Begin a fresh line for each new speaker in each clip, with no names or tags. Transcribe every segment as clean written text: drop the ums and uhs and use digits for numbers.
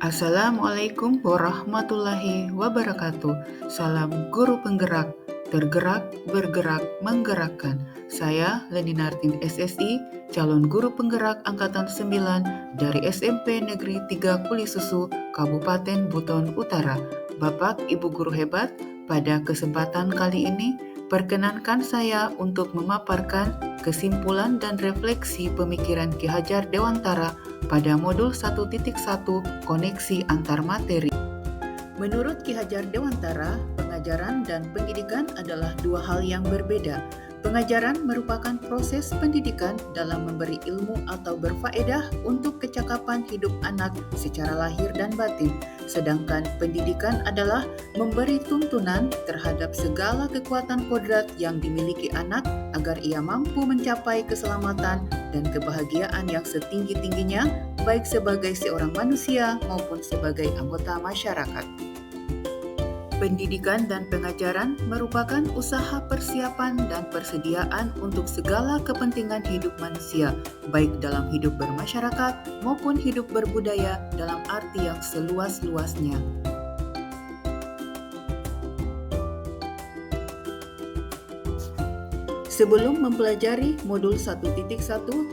Assalamualaikum warahmatullahi wabarakatuh. Salam guru penggerak, tergerak, bergerak, menggerakkan. Saya Leni Nartin SSI, calon guru penggerak angkatan 9 dari SMP Negeri 3 Kulisusu, Kabupaten Buton Utara. Bapak Ibu guru hebat, pada kesempatan kali ini perkenankan saya untuk memaparkan kesimpulan dan refleksi pemikiran Ki Hajar Dewantara pada modul 1.1 koneksi antar materi. Menurut Ki Hajar Dewantara, pengajaran dan pendidikan adalah dua hal yang berbeda. Pengajaran merupakan proses pendidikan dalam memberi ilmu atau berfaedah untuk kecakapan hidup anak secara lahir dan batin. Sedangkan pendidikan adalah memberi tuntunan terhadap segala kekuatan kodrat yang dimiliki anak agar ia mampu mencapai keselamatan dan kebahagiaan yang setinggi-tingginya, baik sebagai seorang manusia maupun sebagai anggota masyarakat. Pendidikan dan pengajaran merupakan usaha persiapan dan persediaan untuk segala kepentingan hidup manusia, baik dalam hidup bermasyarakat maupun hidup berbudaya dalam arti yang seluas-luasnya. Sebelum mempelajari modul 1.1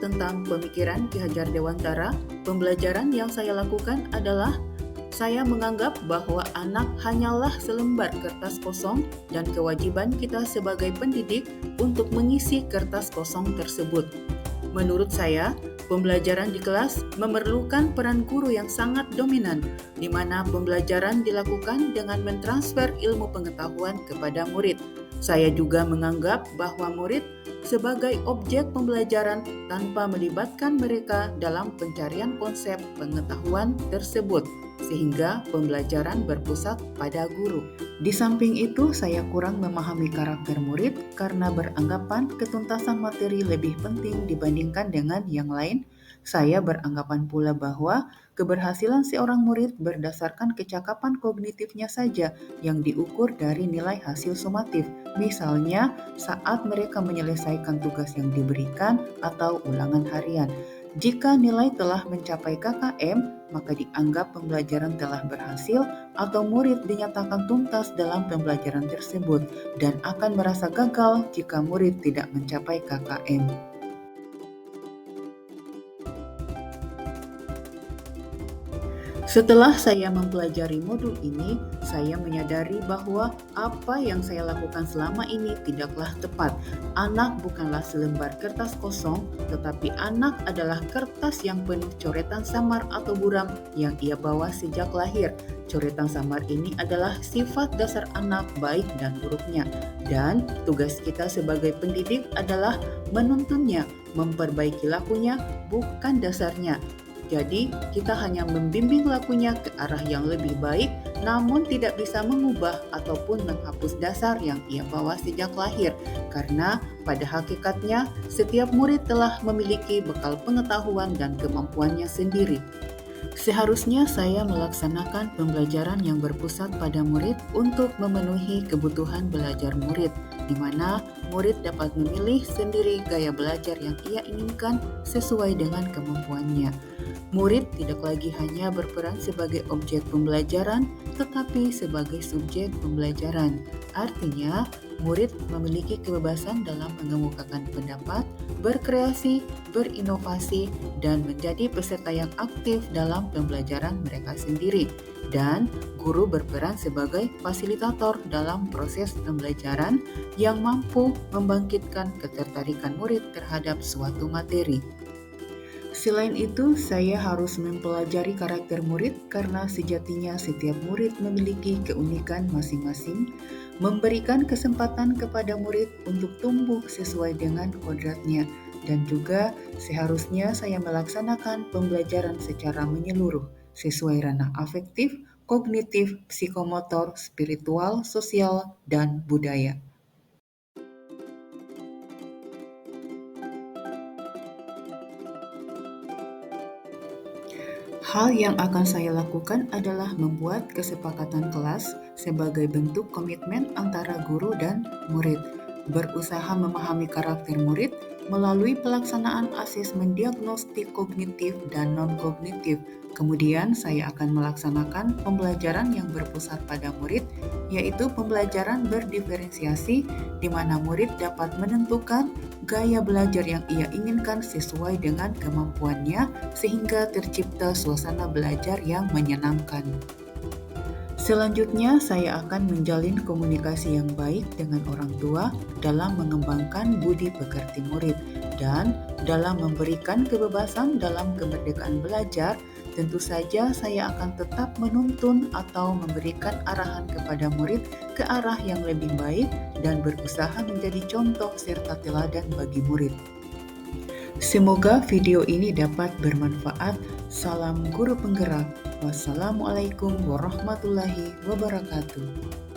tentang pemikiran Ki Hajar Dewantara, pembelajaran yang saya lakukan adalah saya menganggap bahwa anak hanyalah selembar kertas kosong dan kewajiban kita sebagai pendidik untuk mengisi kertas kosong tersebut. Menurut saya, pembelajaran di kelas memerlukan peran guru yang sangat dominan, di mana pembelajaran dilakukan dengan mentransfer ilmu pengetahuan kepada murid. Saya juga menganggap bahwa murid sebagai objek pembelajaran tanpa melibatkan mereka dalam pencarian konsep pengetahuan tersebut, sehingga pembelajaran berpusat pada guru. Di samping itu, saya kurang memahami karakter murid karena beranggapan ketuntasan materi lebih penting dibandingkan dengan yang lain. Saya beranggapan pula bahwa keberhasilan seorang murid berdasarkan kecakapan kognitifnya saja yang diukur dari nilai hasil sumatif. Misalnya, saat mereka menyelesaikan tugas yang diberikan atau ulangan harian. Jika nilai telah mencapai KKM, maka dianggap pembelajaran telah berhasil atau murid dinyatakan tuntas dalam pembelajaran tersebut dan akan merasa gagal jika murid tidak mencapai KKM. Setelah saya mempelajari modul ini, saya menyadari bahwa apa yang saya lakukan selama ini tidaklah tepat. Anak bukanlah selembar kertas kosong, tetapi anak adalah kertas yang penuh coretan samar atau buram yang ia bawa sejak lahir. Coretan samar ini adalah sifat dasar anak baik dan buruknya. Dan tugas kita sebagai pendidik adalah menuntunnya, memperbaiki lakunya, bukan dasarnya. Jadi, kita hanya membimbing lakunya ke arah yang lebih baik, namun tidak bisa mengubah ataupun menghapus dasar yang ia bawa sejak lahir. Karena pada hakikatnya, setiap murid telah memiliki bekal pengetahuan dan kemampuannya sendiri. Seharusnya saya melaksanakan pembelajaran yang berpusat pada murid untuk memenuhi kebutuhan belajar murid, di mana murid dapat memilih sendiri gaya belajar yang ia inginkan sesuai dengan kemampuannya. Murid tidak lagi hanya berperan sebagai objek pembelajaran, tetapi sebagai subjek pembelajaran. Artinya, murid memiliki kebebasan dalam mengemukakan pendapat, berkreasi, berinovasi, dan menjadi peserta yang aktif dalam pembelajaran mereka sendiri. Dan guru berperan sebagai fasilitator dalam proses pembelajaran yang mampu membangkitkan ketertarikan murid terhadap suatu materi. Selain itu, saya harus mempelajari karakter murid karena sejatinya setiap murid memiliki keunikan masing-masing, memberikan kesempatan kepada murid untuk tumbuh sesuai dengan kodratnya, dan juga seharusnya saya melaksanakan pembelajaran secara menyeluruh, sesuai ranah afektif, kognitif, psikomotor, spiritual, sosial, dan budaya. Hal yang akan saya lakukan adalah membuat kesepakatan kelas sebagai bentuk komitmen antara guru dan murid, berusaha memahami karakter murid, melalui pelaksanaan asesmen diagnostik kognitif dan non-kognitif. Kemudian saya akan melaksanakan pembelajaran yang berpusat pada murid, yaitu pembelajaran berdiferensiasi di mana murid dapat menentukan gaya belajar yang ia inginkan sesuai dengan kemampuannya sehingga tercipta suasana belajar yang menyenangkan. Selanjutnya, saya akan menjalin komunikasi yang baik dengan orang tua dalam mengembangkan budi pekerti murid dan dalam memberikan kebebasan dalam kemerdekaan belajar. Tentu saja saya akan tetap menuntun atau memberikan arahan kepada murid ke arah yang lebih baik dan berusaha menjadi contoh serta teladan bagi murid. Semoga video ini dapat bermanfaat. Salam guru penggerak. Wassalamualaikum warahmatullahi wabarakatuh.